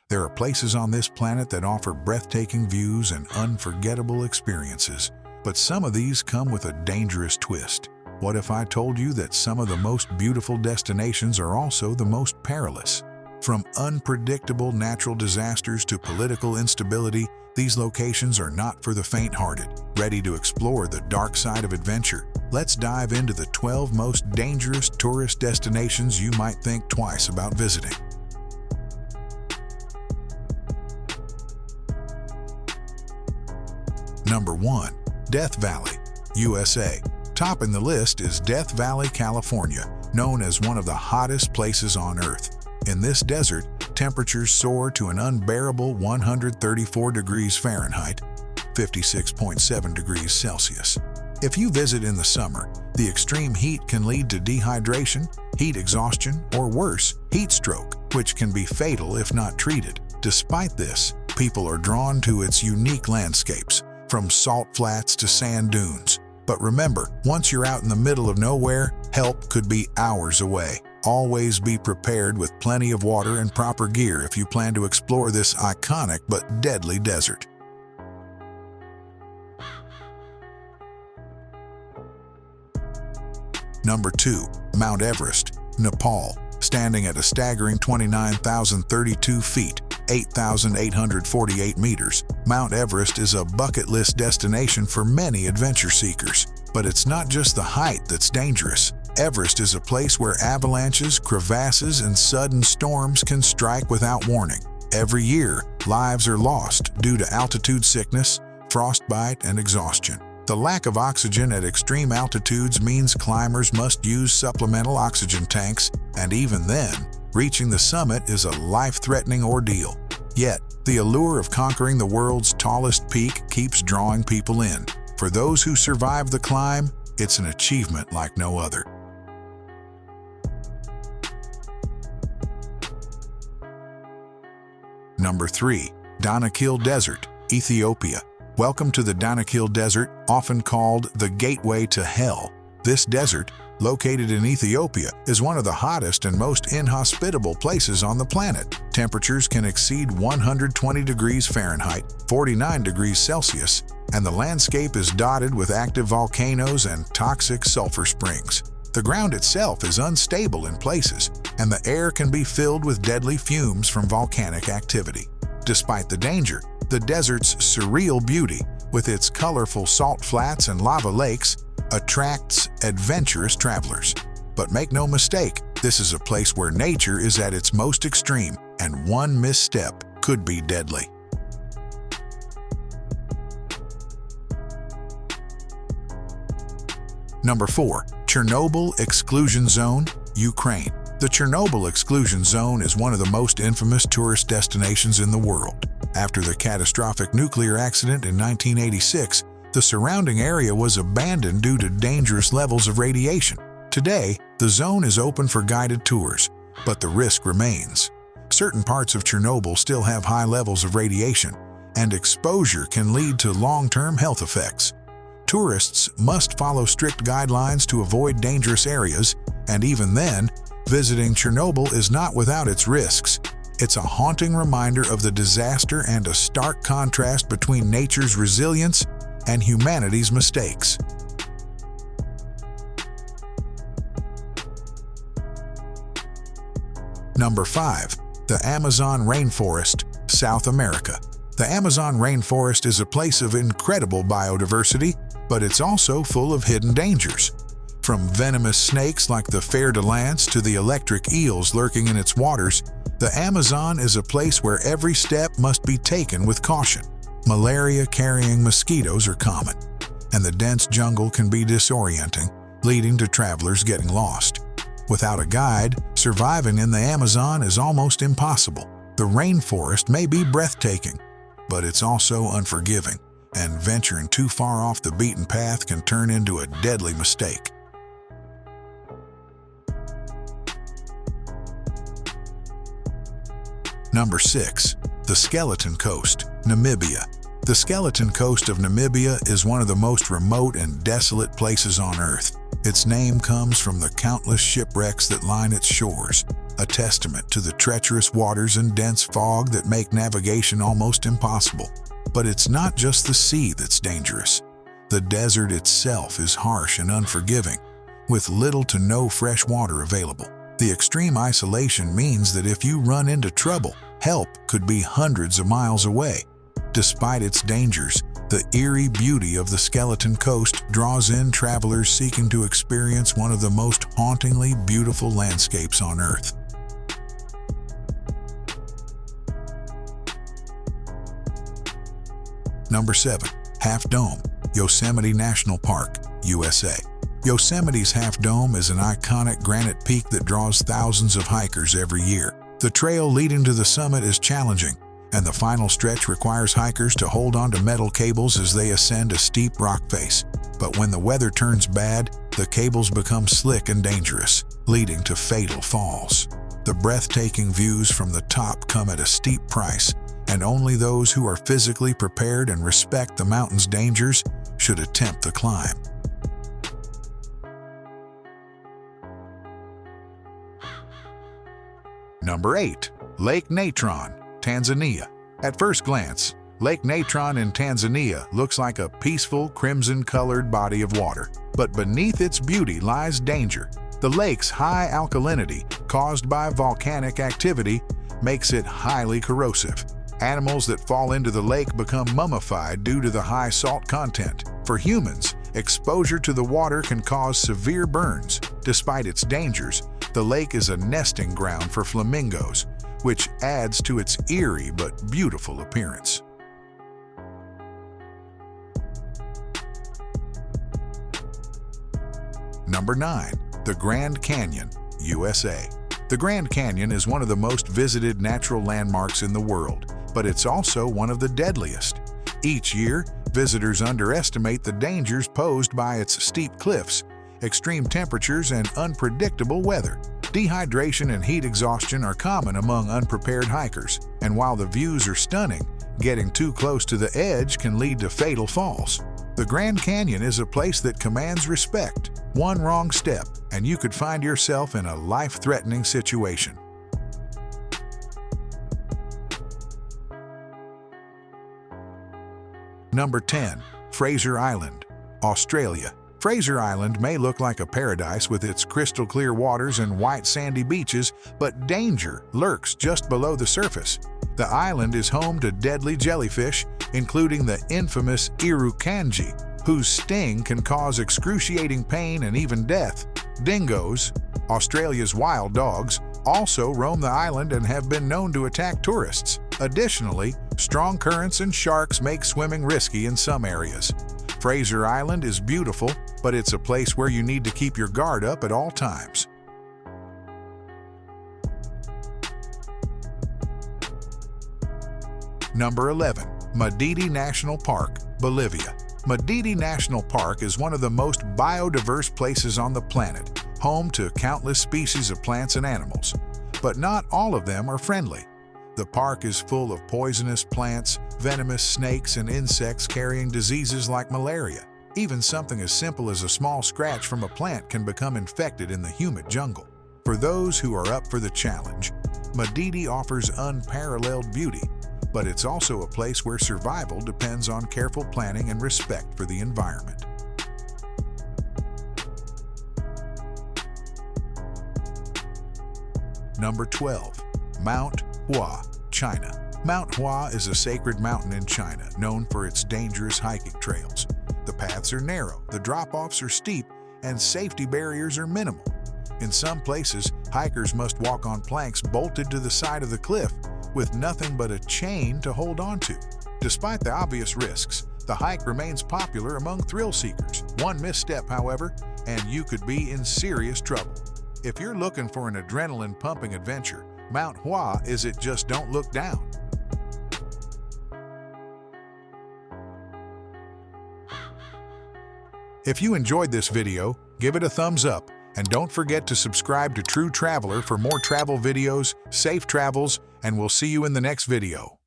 There are places on this planet that offer breathtaking views and unforgettable experiences, but some of these come with a dangerous twist. What if I told you that some of the most beautiful destinations are also the most perilous? From unpredictable natural disasters to political instability, these locations are not for the faint-hearted. Ready to explore the dark side of adventure? Let's dive into the 12 most dangerous tourist destinations you might think twice about visiting. Number 1. Death Valley, USA. Topping the list is Death Valley, California, known as one of the hottest places on Earth. In this desert, temperatures soar to an unbearable 134 degrees Fahrenheit, 56.7 degrees Celsius. If you visit in the summer, the extreme heat can lead to dehydration, heat exhaustion, or worse, heat stroke, which can be fatal if not treated. Despite this, people are drawn to its unique landscapes, from salt flats to sand dunes. But remember, once you're out in the middle of nowhere, help could be hours away. Always be prepared with plenty of water and proper gear if you plan to explore this iconic but deadly desert. Number 2. Mount Everest, Nepal. Standing at a staggering 29,032 feet, 8,848 meters, Mount Everest is a bucket list destination for many adventure seekers. But it's not just the height that's dangerous. Everest is a place where avalanches, crevasses, and sudden storms can strike without warning. Every year, lives are lost due to altitude sickness, frostbite, and exhaustion. The lack of oxygen at extreme altitudes means climbers must use supplemental oxygen tanks, and even then, reaching the summit is a life-threatening ordeal. Yet, the allure of conquering the world's tallest peak keeps drawing people in. For those who survive the climb, it's an achievement like no other. Number 3. Danakil Desert, Ethiopia. Welcome to the Danakil Desert, often called the Gateway to Hell. This desert, located in Ethiopia, is one of the hottest and most inhospitable places on the planet. Temperatures can exceed 120 degrees Fahrenheit, 49 degrees Celsius, and the landscape is dotted with active volcanoes and toxic sulfur springs. The ground itself is unstable in places, and the air can be filled with deadly fumes from volcanic activity. Despite the danger, the desert's surreal beauty, with its colorful salt flats and lava lakes, attracts adventurous travelers. But make no mistake, this is a place where nature is at its most extreme, and one misstep could be deadly. Number 4. Chernobyl Exclusion Zone, Ukraine. The Chernobyl Exclusion Zone is one of the most infamous tourist destinations in the world. After the catastrophic nuclear accident in 1986, the surrounding area was abandoned due to dangerous levels of radiation. Today, the zone is open for guided tours, but the risk remains. Certain parts of Chernobyl still have high levels of radiation, and exposure can lead to long-term health effects. Tourists must follow strict guidelines to avoid dangerous areas, and even then, visiting Chernobyl is not without its risks. It's a haunting reminder of the disaster and a stark contrast between nature's resilience and humanity's mistakes. Number 5. The Amazon Rainforest, South America. The Amazon rainforest is a place of incredible biodiversity, but it's also full of hidden dangers. From venomous snakes like the fer-de-lance to the electric eels lurking in its waters, the Amazon is a place where every step must be taken with caution. Malaria-carrying mosquitoes are common, and the dense jungle can be disorienting, leading to travelers getting lost. Without a guide, surviving in the Amazon is almost impossible. The rainforest may be breathtaking, but it's also unforgiving, and venturing too far off the beaten path can turn into a deadly mistake. Number 6. The Skeleton Coast, Namibia. The skeleton coast of Namibia is one of the most remote and desolate places on Earth. Its name comes from the countless shipwrecks that line its shores, a testament to the treacherous waters and dense fog that make navigation almost impossible. But it's not just the sea that's dangerous. The desert itself is harsh and unforgiving, with little to no fresh water available. The extreme isolation means that if you run into trouble, help could be hundreds of miles away. Despite its dangers, the eerie beauty of the Skeleton Coast draws in travelers seeking to experience one of the most hauntingly beautiful landscapes on Earth. Number 7. Half Dome, Yosemite National Park, USA. Yosemite's Half Dome is an iconic granite peak that draws thousands of hikers every year. The trail leading to the summit is challenging, and the final stretch requires hikers to hold onto metal cables as they ascend a steep rock face. But when the weather turns bad, the cables become slick and dangerous, leading to fatal falls. The breathtaking views from the top come at a steep price, and only those who are physically prepared and respect the mountain's dangers should attempt the climb. Number 8. Lake Natron, Tanzania. At first glance, Lake Natron in Tanzania looks like a peaceful, crimson-colored body of water. But beneath its beauty lies danger. The lake's high alkalinity, caused by volcanic activity, makes it highly corrosive. Animals that fall into the lake become mummified due to the high salt content. For humans, exposure to the water can cause severe burns. Despite its dangers, the lake is a nesting ground for flamingos, which adds to its eerie but beautiful appearance. Number 9. The Grand Canyon, USA. The Grand Canyon is one of the most visited natural landmarks in the world, but it's also one of the deadliest. Each year, visitors underestimate the dangers posed by its steep cliffs, extreme temperatures, and unpredictable weather. Dehydration and heat exhaustion are common among unprepared hikers, and while the views are stunning, getting too close to the edge can lead to fatal falls. The Grand Canyon is a place that commands respect. One wrong step, and you could find yourself in a life-threatening situation. Number 10. Fraser Island, Australia. Fraser Island may look like a paradise with its crystal-clear waters and white sandy beaches, but danger lurks just below the surface. The island is home to deadly jellyfish, including the infamous Irukandji, whose sting can cause excruciating pain and even death. Dingoes, Australia's wild dogs, also roam the island and have been known to attack tourists. Additionally, strong currents and sharks make swimming risky in some areas. Fraser Island is beautiful, but it's a place where you need to keep your guard up at all times. Number 11. Madidi National Park, Bolivia. Madidi National Park is one of the most biodiverse places on the planet, home to countless species of plants and animals. But not all of them are friendly. The park is full of poisonous plants, venomous snakes, and insects carrying diseases like malaria. Even something as simple as a small scratch from a plant can become infected in the humid jungle. For those who are up for the challenge, Madidi offers unparalleled beauty, but it's also a place where survival depends on careful planning and respect for the environment. Number 12. Mount Hua, China. Mount Hua is a sacred mountain in China known for its dangerous hiking trails. The paths are narrow, the drop-offs are steep, and safety barriers are minimal. In some places, hikers must walk on planks bolted to the side of the cliff with nothing but a chain to hold on to. Despite the obvious risks, the hike remains popular among thrill seekers. One misstep, however, and you could be in serious trouble. If you're looking for an adrenaline-pumping adventure, Mount Hua is it. Just don't look down. If you enjoyed this video, give it a thumbs up, and don't forget to subscribe to True Traveler for more travel videos, safe travels, and we'll see you in the next video.